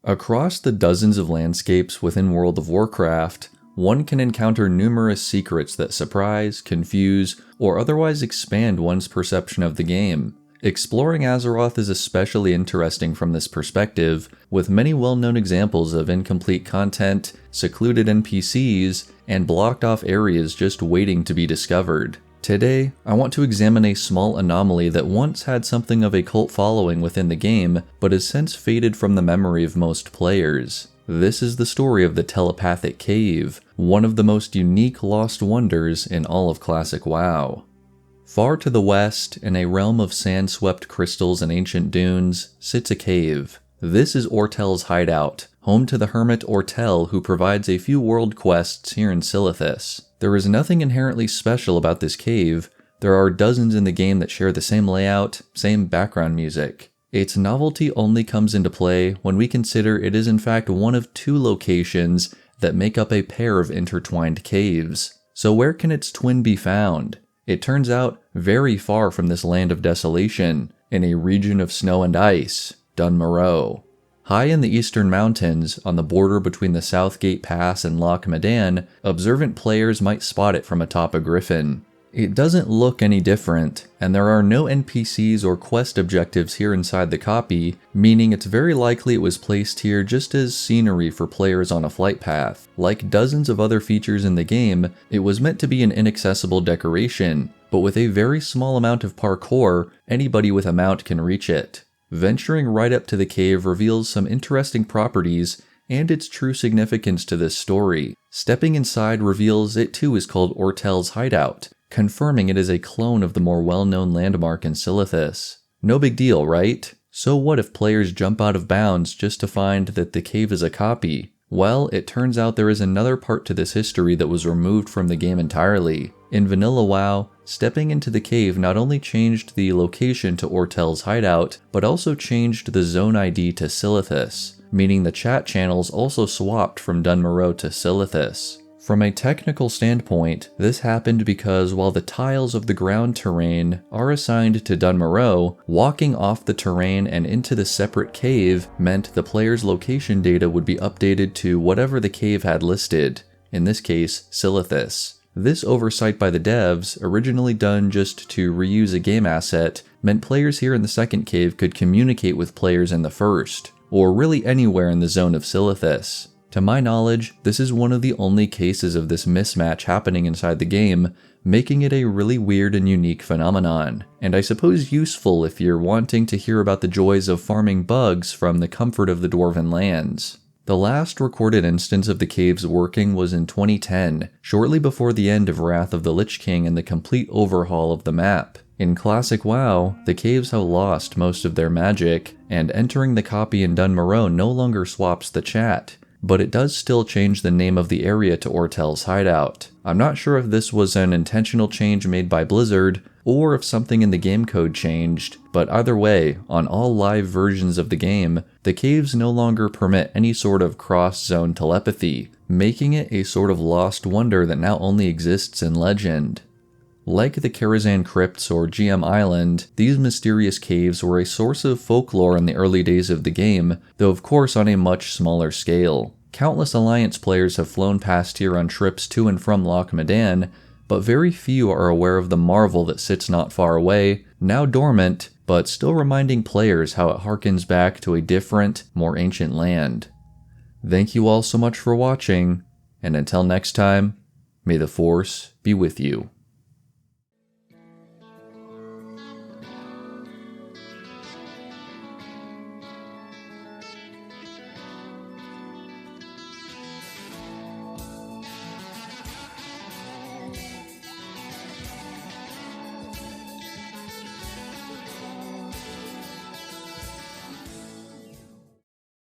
Across the dozens of landscapes within World of Warcraft, one can encounter numerous secrets that surprise, confuse, or otherwise expand one's perception of the game. Exploring Azeroth is especially interesting from this perspective, with many well-known examples of incomplete content, secluded NPCs, and blocked-off areas just waiting to be discovered. Today, I want to examine a small anomaly that once had something of a cult following within the game, but has since faded from the memory of most players. This is the story of the Telepathic Cave, one of the most unique lost wonders in all of classic WoW. Far to the west, in a realm of sand-swept crystals and ancient dunes, sits a cave. This is Ortel's hideout, home to the hermit Ortel who provides a few world quests here in Silithus. There is nothing inherently special about this cave. There are dozens in the game that share the same layout, same background music. Its novelty only comes into play when we consider it is in fact one of two locations that make up a pair of intertwined caves. So where can its twin be found? It turns out very far from this land of desolation, in a region of snow and ice, Morogh. High in the eastern mountains, on the border between the Southgate Pass and Loch Medan, observant players might spot it from atop a griffin. It doesn't look any different, and there are no NPCs or quest objectives here inside the copy, meaning it's very likely it was placed here just as scenery for players on a flight path. Like dozens of other features in the game, it was meant to be an inaccessible decoration, but with a very small amount of parkour, anybody with a mount can reach it. Venturing right up to the cave reveals some interesting properties and its true significance to this story. Stepping inside reveals it too is called Ortel's hideout, confirming it is a clone of the more well-known landmark in Silithus. No big deal, right? So what if players jump out of bounds just to find that the cave is a copy? Well, it turns out there is another part to this history that was removed from the game entirely. In vanilla WoW, stepping into the cave not only changed the location to Ortel's hideout, but also changed the zone ID to Silithus, meaning the chat channels also swapped from Morogh to Silithus. From a technical standpoint, this happened because while the tiles of the ground terrain are assigned to Morogh, walking off the terrain and into the separate cave meant the player's location data would be updated to whatever the cave had listed, in this case, Silithus. This oversight by the devs, originally done just to reuse a game asset, meant players here in the second cave could communicate with players in the first, or really anywhere in the zone of Silithus. To my knowledge, this is one of the only cases of this mismatch happening inside the game, making it a really weird and unique phenomenon, and I suppose useful if you're wanting to hear about the joys of farming bugs from the comfort of the Dwarven lands. The last recorded instance of the caves working was in 2010, shortly before the end of Wrath of the Lich King and the complete overhaul of the map. In classic WoW, the caves have lost most of their magic, and entering the copy in Morogh no longer swaps the chat, but it does still change the name of the area to Ortel's hideout. I'm not sure if this was an intentional change made by Blizzard, or if something in the game code changed, but either way, on all live versions of the game, the caves no longer permit any sort of cross-zone telepathy, making it a sort of lost wonder that now only exists in legend. Like the Karazhan Crypts or GM Island, these mysterious caves were a source of folklore in the early days of the game, though of course on a much smaller scale. Countless Alliance players have flown past here on trips to and from Loch Medan, but very few are aware of the marvel that sits not far away, now dormant, but still reminding players how it harkens back to a different, more ancient land. Thank you all so much for watching, and until next time, may the Force be with you.